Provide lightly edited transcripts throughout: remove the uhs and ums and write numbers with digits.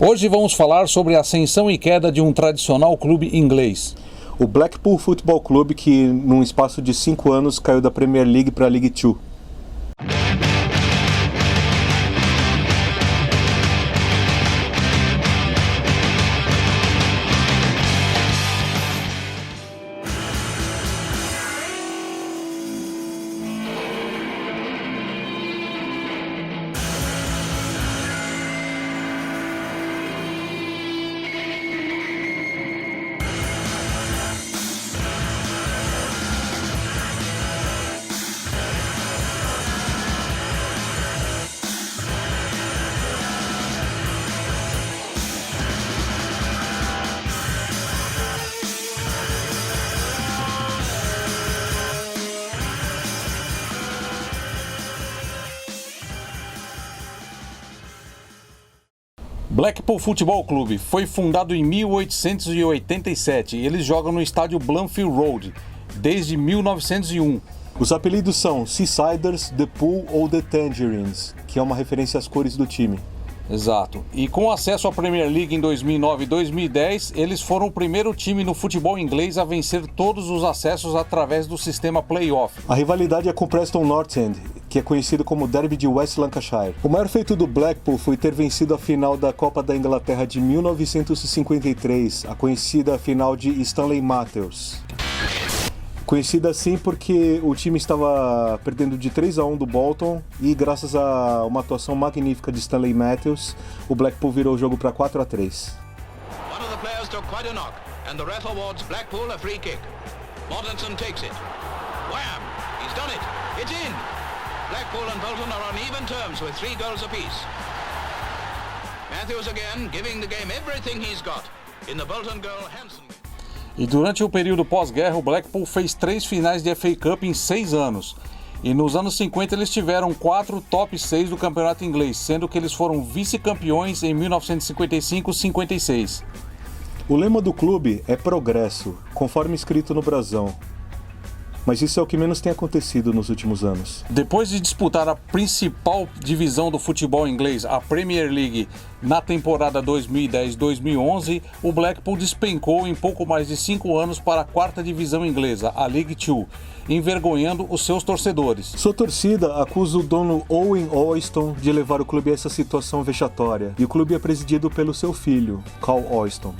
Hoje vamos falar sobre a ascensão e queda de um tradicional clube inglês. O Blackpool Football Club, que num espaço de 5 anos caiu da Premier League para a League 2. Blackpool Football Club foi fundado em 1887 e eles jogam no estádio Blunfield Road desde 1901. Os apelidos são Seasiders, The Pool ou The Tangerines, que é uma referência às cores do time. Exato. E com acesso à Premier League em 2009 e 2010, eles foram o primeiro time no futebol inglês a vencer todos os acessos através do sistema play-off. A rivalidade é com o Preston North End, que é conhecido como Derby de West Lancashire. O maior feito do Blackpool foi ter vencido a final da Copa da Inglaterra de 1953, a conhecida final de Stanley Matthews. Conhecida assim porque o time estava perdendo de 3-1 do Bolton e graças a uma atuação magnífica de Stanley Matthews, o Blackpool virou o jogo para 4-3. One of the players took quite a knock and the ref awards Blackpool a free kick. Mortensen takes it. Wham! He's done it. It's in. Blackpool and Bolton are on even terms with 3 goals apiece. Matthews again giving the game everything he's got in the Bolton goal Hansen. E durante o período pós-guerra, o Blackpool fez 3 finais de FA Cup em 6 anos. E nos anos 50 eles tiveram 4 top 6 do campeonato inglês, sendo que eles foram vice-campeões em 1955-56. O lema do clube é progresso, conforme escrito no brasão. Mas isso é o que menos tem acontecido nos últimos anos. Depois de disputar a principal divisão do futebol inglês, a Premier League, na temporada 2010-2011, o Blackpool despencou em pouco mais de 5 anos para a 4ª divisão inglesa, a League 2, envergonhando os seus torcedores. Sua torcida acusa o dono Owen Oyston de levar o clube a essa situação vexatória, e o clube é presidido pelo seu filho, Carl Oyston.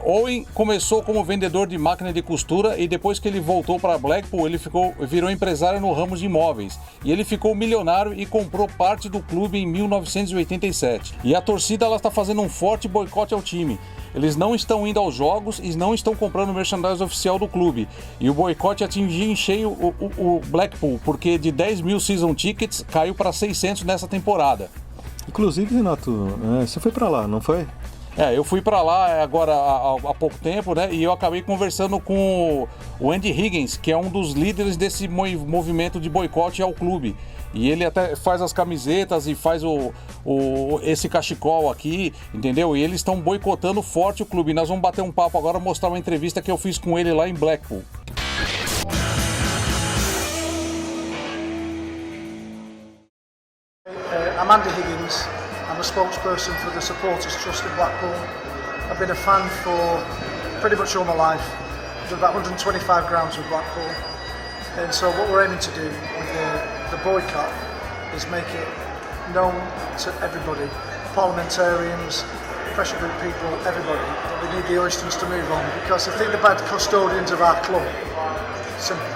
Owen começou como vendedor de máquina de costura e depois que ele voltou para Blackpool, ele virou empresário no ramo de imóveis. E ele ficou milionário e comprou parte do clube em 1987. E a torcida está fazendo um forte boicote ao time. Eles não estão indo aos jogos e não estão comprando o merchandise oficial do clube. E o boicote atingiu em cheio o Blackpool, porque de 10 mil season tickets caiu para 600 nessa temporada. Inclusive, Renato, você foi para lá, não foi? Eu fui para lá agora há pouco tempo, né? E eu acabei conversando com o Andy Higgins, que é um dos líderes desse movimento de boicote ao clube. E ele até faz as camisetas e faz esse cachecol aqui, entendeu? E eles estão boicotando forte o clube. Nós vamos bater um papo agora, mostrar uma entrevista que eu fiz com ele lá em Blackpool. I'm Andy Higgins. I'm a spokesperson for the Supporters Trust in Blackpool. I've been a fan for pretty much all my life. I've done about 125 grounds with Blackpool. And so what we're aiming to do with the boycott is make it known to everybody, parliamentarians, pressure group people, everybody, that we need the Oystons to move on because I think they're bad custodians of our club. Simple.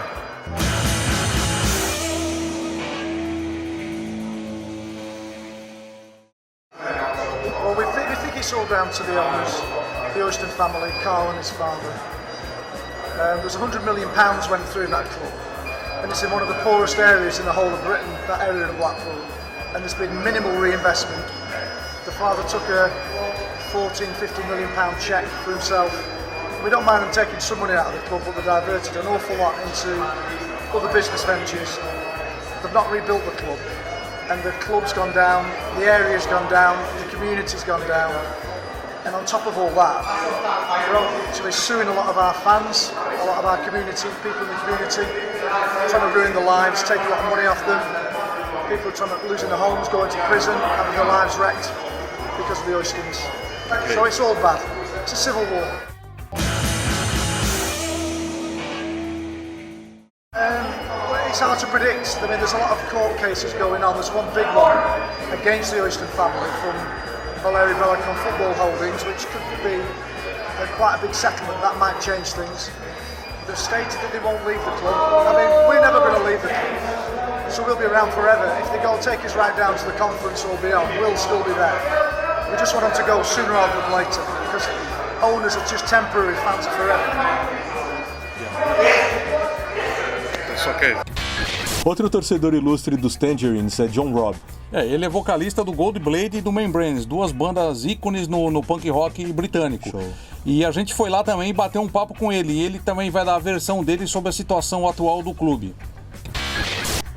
It's all down to the owners, the Oyston family, Carl and his father. There's £100 million went through that club, and it's in one of the poorest areas in the whole of Britain, that area of Blackpool, and there's been minimal reinvestment. The father took a £14-15 million cheque for himself. We don't mind them taking some money out of the club, but they diverted an awful lot into other business ventures. They've not rebuilt the club. And the club's gone down, the area's gone down, the community's gone down. And on top of all that, we're actually suing a lot of our fans, a lot of our community, people in the community, trying to ruin their lives, take a lot of money off them. People are losing their homes, going to prison, having their lives wrecked because of the Oystons. So it's all bad. It's a civil war. It's hard to predict. I mean, there's a lot of court cases going on. There's one big one against the Oyston family from Valeri Bellicon Football Holdings, which could be quite a big settlement. That might change things. They've stated that they won't leave the club. I mean, we're never going to leave the club, so we'll be around forever. If they go take us right down to the conference or beyond, we'll still be there. We just want them to go sooner rather than later, because owners are just temporary, fans are forever. It's okay. Outro torcedor ilustre dos Tangerines é John Robb. Ele é vocalista do Goldblade e do Membranes, duas bandas ícones no punk rock britânico. Show. E a gente foi lá também bater um papo com ele, e ele também vai dar a versão dele sobre a situação atual do clube.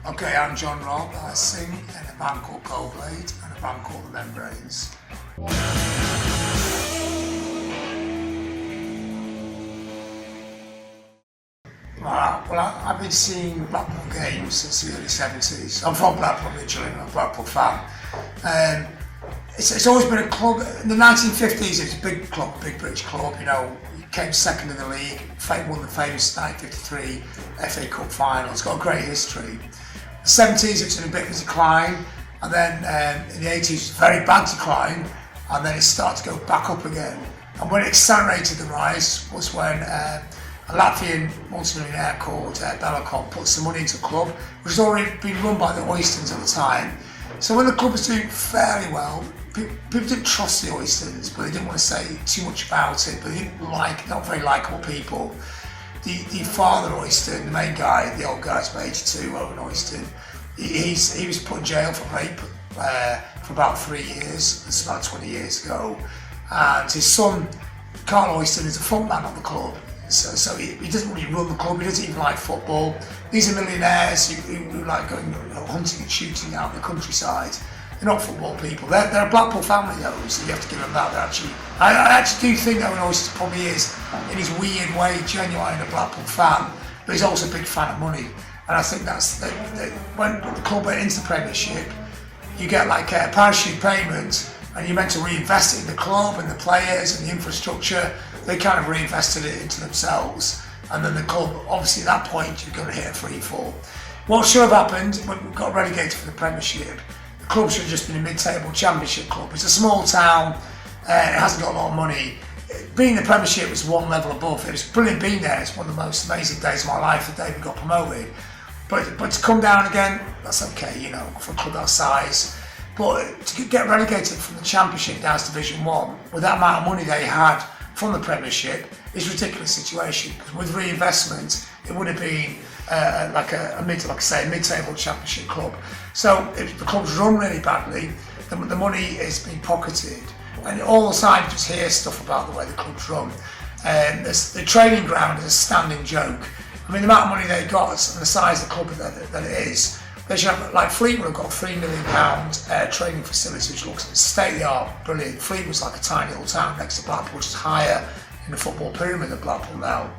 Okay, I'm John Robb. I sing in a band called Goldblade and a band called the Membranes. Well, I've been seeing Blackpool games since the early 70s. I'm from Blackpool originally, I'm a Blackpool fan. It's always been a club. In the 1950s, it was a big club, big British club. You know, it came second in the league, won the famous 1953 FA Cup final. It's got a great history. The 70s, it's in a bit of a decline, and then in the 80s, very bad decline, and then it started to go back up again. And when it accelerated the rise was when a Latvian multi-millionaire called Bellicon put some money into the club, which had already been run by the Oystons at the time. So when the club was doing fairly well, people didn't trust the Oystons, but they didn't want to say too much about it, but they didn't not very likeable people. The father Oyston, the main guy, the old guy's about 82, Owen Oyston, he was put in jail for rape for about 3 years. That's about 20 years ago. And his son, Carl Oyston, is a frontman of the club. So he doesn't really run the club, he doesn't even like football. These are millionaires who like going hunting and shooting out in the countryside. They're not football people. They're a Blackpool family though, so you have to give them that. I actually do think Owen Oyston probably is, in his weird way, genuine a Blackpool fan, but he's also a big fan of money. And I think that's when the club went into the Premiership, you get like a parachute payment, and you're meant to reinvest it in the club and the players and the infrastructure. They kind of reinvested it into themselves, and then the club, obviously at that point, you're going to hit a free fall. What should have happened when we got relegated for the Premiership, the club should have just been a mid-table championship club. It's a small town, it hasn't got a lot of money. Being in the Premiership was one level above. It was brilliant being there. It's one of the most amazing days of my life, the day we got promoted. But to come down again, that's okay, you know, for a club that size. But to get relegated from the Championship down to Division 1, with that amount of money they had from the Premiership, is a ridiculous situation. Because with reinvestment, it would have been a mid-table Championship club. So if the club's run really badly, the money is being pocketed, and all the time you just hear stuff about the way the club's run. The training ground is a standing joke. I mean, the amount of money they got and the size of the club that it is, they should have, like Fleetwood have got a £3 million training facility which looks state-of-the-art, brilliant. Fleetwood's like a tiny little town next to Blackpool, which is higher in the football pyramid than Blackpool now.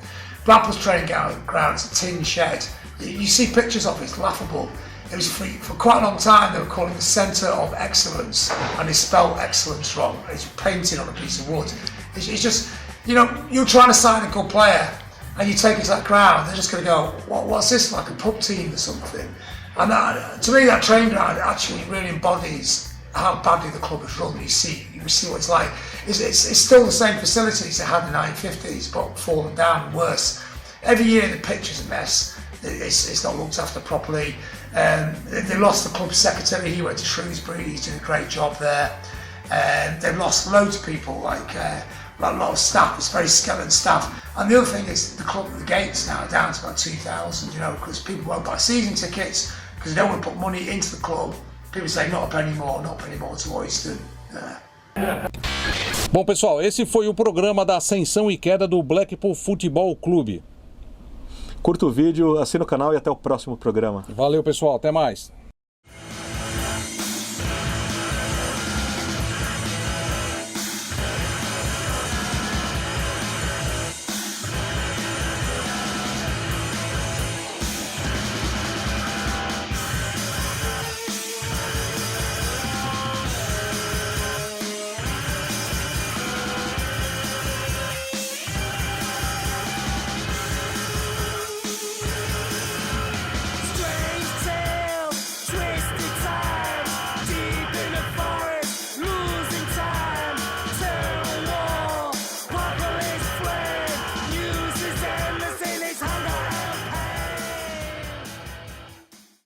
Blackpool's training ground is a tin shed. You see pictures of it, it's laughable. It was for quite a long time they were calling it the Centre of Excellence, and they spelled excellence wrong. It's painted on a piece of wood. It's just, you know, you're trying to sign a good player and you take it to that ground, they're just going to go, what's this, like a pub team or something? And to me, that training ground actually really embodies how badly the club is run. You see what it's like. It's still the same facilities they had in the 1950s, but fallen down worse. Every year the pitch is a mess. It's not looked after properly. They lost the club secretary. He went to Shrewsbury. He's doing a great job there. They've lost loads of people, like a lot of staff. It's very skeleton staff. And the other thing is the club, the gates now are down to about 2,000. You know, because people won't buy season tickets because they don't want to put money into the club. People say not a penny more to Oyston. Bom, pessoal, esse foi o programa da Ascensão e Queda do Blackpool Futebol Clube. Curta o vídeo, assina o canal e até o próximo programa. Valeu, pessoal, até mais.